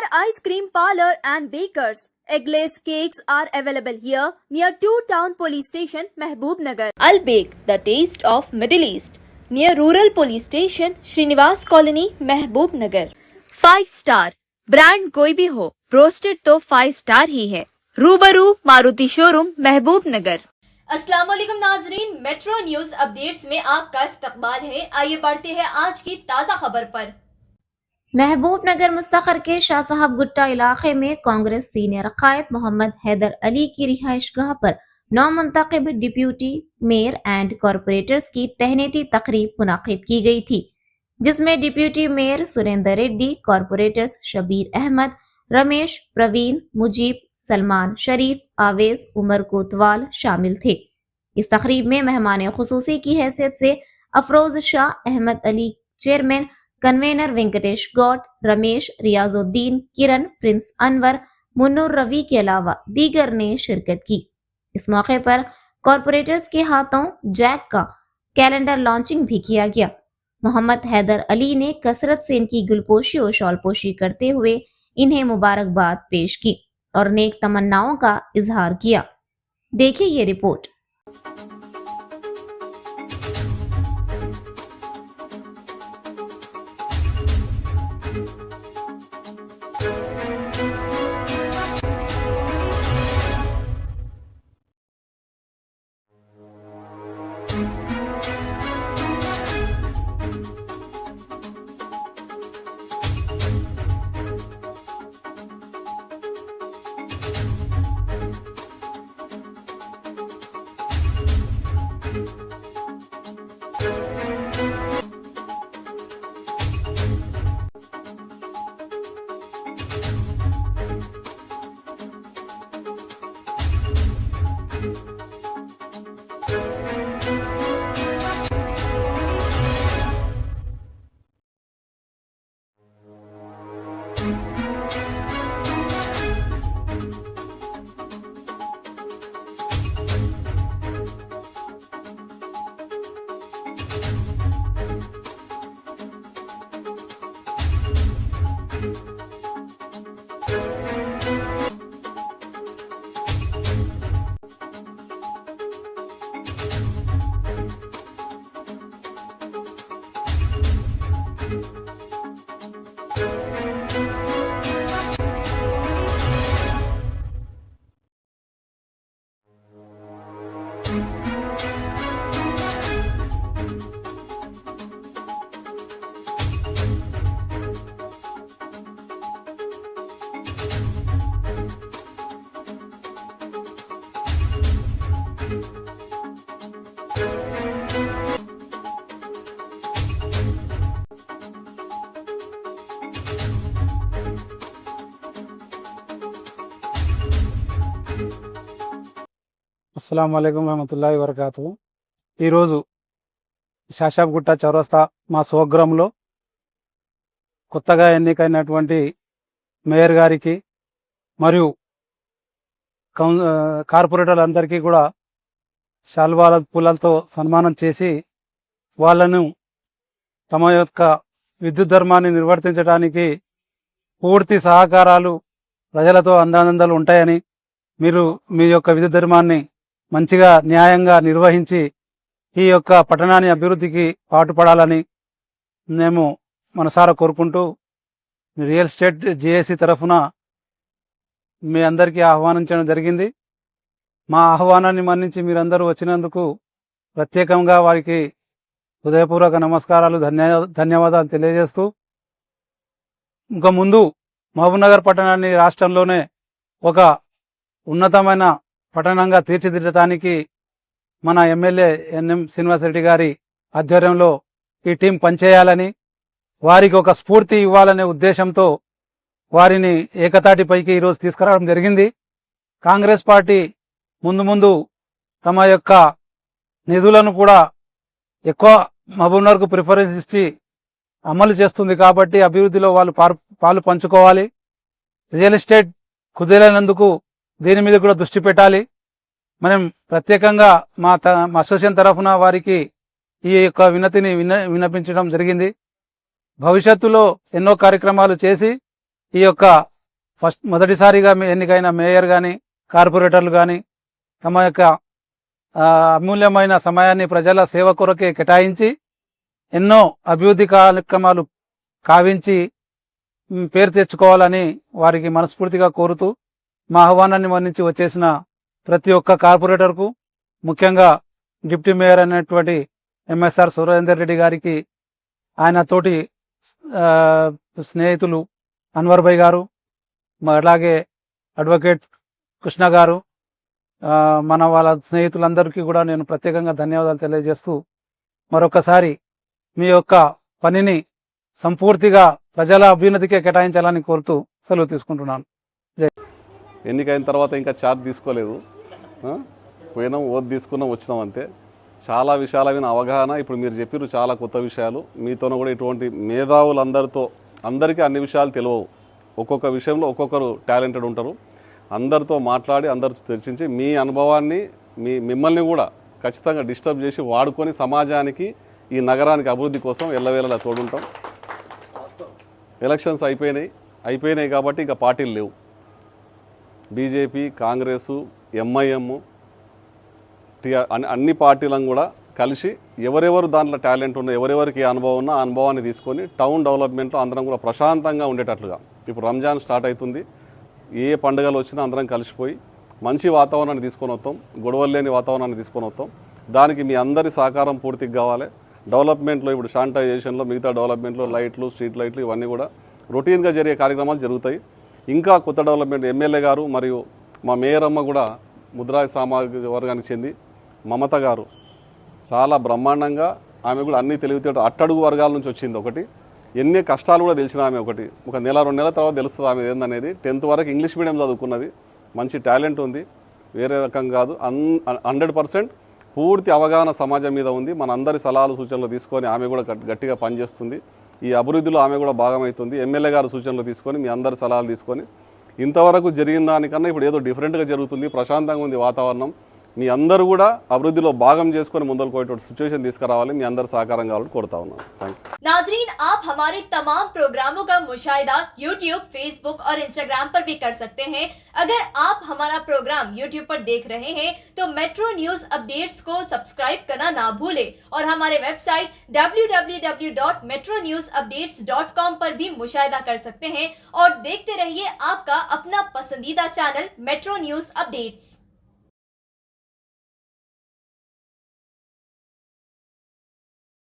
Ice Cream Parlor and Bakers. Eggless cakes are available here near 2 Town Police Station, Mehboob Nagar. Al Bake, the taste of Middle East, near Rural Police Station, Srinivas Colony, Mehboob Nagar. 5 Star, brand कोई भी हो, roasted तो 5 star ही है. रूबरू Maruti showroom, महबूब नगर. अस्सलाम वालेकुम नाजरीन, metro news updates में आपका इस्तकबाल है. आइए बढ़ते हैं आज की ताज़ा खबर पर. महबूब नगर मुस्तकर के शाह साहब गुट्टा इलाके में कांग्रेस सीनियर कायद मोहम्मद हैदर अली की रिहाइश गाह पर नौमुंतखब डिप्यूटी मेयर एंड कॉरपोरेटर्स की तहनीती तकरीब मुनाकिद की गई थी, जिसमें deputy mayor Surender Reddy, corporators Shabbir Ahmed, Ramesh, Praveen, Mujeeb, Salman Sharif, Awez, Umar Kotwal शामिल थे. इस तकरीब में मेहमान खुसूसी की हैसियत से अफरोज शाह, अहमद अली चेयरमैन, कन्वेनर वेंकटेश गौड, रमेश, रियाजुद्दीन, किरण, प्रिंस अनवर, मुन्नूर रवि के अलावा दीगर ने शिरकत की. इस मौके पर कॉरपोरेटर्स के हाथों जैक का कैलेंडर लॉन्चिंग भी किया गया. मोहम्मद हैदर अली ने कसरत से इनकी गुलपोशी और शॉलपोशी करते हुए इन्हें मुबारकबाद पेश की और नेक तमन्नाओं का इजहार किया. देखिए ये रिपोर्ट. అస్సలాము అలైకుం వరహమతుల్లాహి వబరకాతుహు. ఈరోజు శాషాబ్గుట్ట చౌరస్తా మా స్వగ్రామంలో కొత్తగా ఎన్నికైనటువంటి మేయర్ గారికి మరియు కార్పొరేటర్లందరికీ కూడా శాల్వాల పూలతో సన్మానం చేసి వాళ్లను తమ యొక్క విద్యుత్ ధర్మాన్ని నిర్వర్తించడానికి పూర్తి సహకారాలు ప్రజలతో అందానందాలు ఉంటాయని, మీరు మీ యొక్క విద్యుత్ ధర్మాన్ని మంచిగా న్యాయంగా నిర్వహించి ఈ యొక్క పట్టణాన్ని అభివృద్ధికి పాటుపడాలని మేము మనసారా కోరుకుంటూ రియల్ ఎస్టేట్ జేఏసీ తరఫున మీ అందరికీ ఆహ్వానించడం జరిగింది. మా ఆహ్వానాన్ని మన్నించి మీరందరూ వచ్చినందుకు ప్రత్యేకంగా వారికి హృదయపూర్వక నమస్కారాలు, ధన్యవాదాలు తెలియజేస్తూ, ఇంకా ముందు మహబూబ్నగర్ పట్టణాన్ని రాష్ట్రంలోనే ఒక ఉన్నతమైన పట్టణంగా తీర్చిదిద్దడానికి మన ఎమ్మెల్యే ఎన్ఎం శ్రీనివాసరెడ్డి గారి ఆధ్వర్యంలో ఈ టీం పనిచేయాలని, వారికి ఒక స్ఫూర్తి ఇవ్వాలనే ఉద్దేశంతో వారిని ఏకతాటిపైకి ఈరోజు తీసుకురావడం జరిగింది. కాంగ్రెస్ పార్టీ ముందు తమ యొక్క నిధులను కూడా ఎక్కువ మహబూబ్నగర్కు ప్రిఫరెన్స్ ఇచ్చి అమలు చేస్తుంది కాబట్టి అభివృద్ధిలో వాళ్ళు పాలు పంచుకోవాలి. రియల్ ఎస్టేట్ కుదేలైనందుకు దీని మీద కూడా దృష్టి పెట్టాలి. మనం ప్రత్యేకంగా మా అసోసియేషన్ తరఫున వారికి ఈ యొక్క వినతిని విన్నపించడం జరిగింది. భవిష్యత్తులో ఎన్నో కార్యక్రమాలు చేసి ఈ యొక్క మొదటిసారిగా ఎన్నికైన మేయర్ కానీ కార్పొరేటర్లు కానీ తమ యొక్క అమూల్యమైన సమయాన్ని ప్రజల సేవ కొరకే కేటాయించి ఎన్నో అభివృద్ధి కార్యక్రమాలు కావించి పేరు తెచ్చుకోవాలని వారికి మనస్ఫూర్తిగా కోరుతూ మా ఆహ్వానాన్ని మన్నించి వచ్చేసిన ప్రతి ఒక్క కార్పొరేటర్కు, ముఖ్యంగా డిప్యూటీ మేయర్ అనేటువంటి ఎంఎస్ఆర్ సురేందర్ రెడ్డి గారికి, ఆయన తోటి స్నేహితులు అన్వర్ భాయ్ గారు, అలాగే అడ్వకేట్ కృష్ణ గారు, మన వాళ్ళ స్నేహితులందరికీ కూడా నేను ప్రత్యేకంగా ధన్యవాదాలు తెలియజేస్తూ మరొకసారి మీ యొక్క పనిని సంపూర్తిగా ప్రజల అభ్యున్నతికే కేటాయించాలని కోరుతూ సెలవు తీసుకుంటున్నాను. ఎన్నికైన తర్వాత ఇంకా ఛార్జ్ తీసుకోలేదు, పోయినాం, ఓటు తీసుకున్నాం, వచ్చినాం అంతే. చాలా విషయాల మీద అవగాహన, ఇప్పుడు మీరు చెప్పారు చాలా కొత్త విషయాలు. మీతోనూ కూడా ఇటువంటి మేధావులందరితో, అందరికీ అన్ని విషయాలు తెలియవు, ఒక్కొక్క విషయంలో ఒక్కొక్కరు టాలెంటెడ్ ఉంటారు. అందరితో మాట్లాడి అందరితో చర్చించి మీ అనుభవాన్ని మిమ్మల్ని కూడా ఖచ్చితంగా డిస్టర్బ్ చేసి వాడుకొని సమాజానికి, ఈ నగరానికి అభివృద్ధి కోసం ఎల్లవేళలా తోడుంటాం. ఎలక్షన్స్ అయిపోయినాయి కాబట్టి ఇంకా పార్టీలు లేవు. బీజేపీ, కాంగ్రెసు, ఎంఐఎం, అన్ని పార్టీలను కూడా కలిసి ఎవరెవరు దాంట్లో టాలెంట్ ఉన్నా, ఎవరెవరికి అనుభవం ఉన్నా ఆ అనుభవాన్ని తీసుకొని టౌన్ డెవలప్మెంట్లో అందరం కూడా ప్రశాంతంగా ఉండేటట్లుగా. ఇప్పుడు రంజాన్ స్టార్ట్ అవుతుంది, ఏ పండుగలు వచ్చినా అందరం కలిసిపోయి మంచి వాతావరణాన్ని తీసుకొని వస్తాం, గొడవలు లేని వాతావరణాన్ని తీసుకొని వస్తాం. దానికి మీ అందరి సహకారం పూర్తిగా కావాలి. డెవలప్మెంట్లో ఇప్పుడు శానిటైజేషన్లో, మిగతా డెవలప్మెంట్లో లైట్లు, స్ట్రీట్ లైట్లు ఇవన్నీ కూడా రొటీన్గా జరిగే కార్యక్రమాలు జరుగుతాయి. ఇంకా కొత్త డెవలప్మెంట్ ఎమ్మెల్యే గారు మరియు మా మేయర్ అమ్మ కూడా ముద్రాయి సామాజిక వర్గానికి చెంది మమత గారు చాలా బ్రహ్మాండంగా, ఆమె కూడా అన్ని తెలివితేటలు అట్టడుగు వర్గాల నుంచి వచ్చింది. ఒకటి ఎన్ని కష్టాలు కూడా తెలిసిన ఆమె, ఒక నెల 2 నెలల తర్వాత తెలుస్తుంది ఆమె ఏందనేది. 10th వరకు ఇంగ్లీష్ మీడియం చదువుకున్నది, మంచి టాలెంట్ ఉంది, వేరే రకం కాదు. 100% పూర్తి అవగాహన సమాజం మీద ఉంది. మన అందరి సలహాలు సూచనలు తీసుకొని ఆమె కూడా గట్టిగా పనిచేస్తుంది. ఈ అభివృద్ధిలో ఆమె కూడా భాగమవుతుంది. ఎమ్మెల్యే గారు సూచనలు తీసుకొని, మీ అందరి సలహాలు తీసుకొని, ఇంతవరకు జరిగిన దానికన్నా ఇప్పుడు ఏదో డిఫరెంట్గా జరుగుతుంది, ప్రశాంతంగా ఉంది వాతావరణం. మీ అందరూ కూడా అభివృద్ధిలో భాగం చేసుకొని ముందరకు పోయేటువంటి సిచ్యువేషన్ తీసుకురావాలి. మీ అందరి సహకారం కావాలని కోరుతా ఉన్నాను. Thank you. नाजरीन, आप हमारे तमाम प्रोग्रामों का मुशाहिदा YouTube, Facebook और Instagram पर भी कर सकते हैं। अगर आप हमारा प्रोग्राम YouTube पर देख रहे हैं तो मेट्रो न्यूज अपडेट्स को सब्सक्राइब करना ना भूलें और हमारे वेबसाइट www.metronewsupdates.com पर भी मुशाहिदा कर सकते हैं और देखते रहिए आपका अपना पसंदीदा चैनल मेट्रो न्यूज अपडेट्स।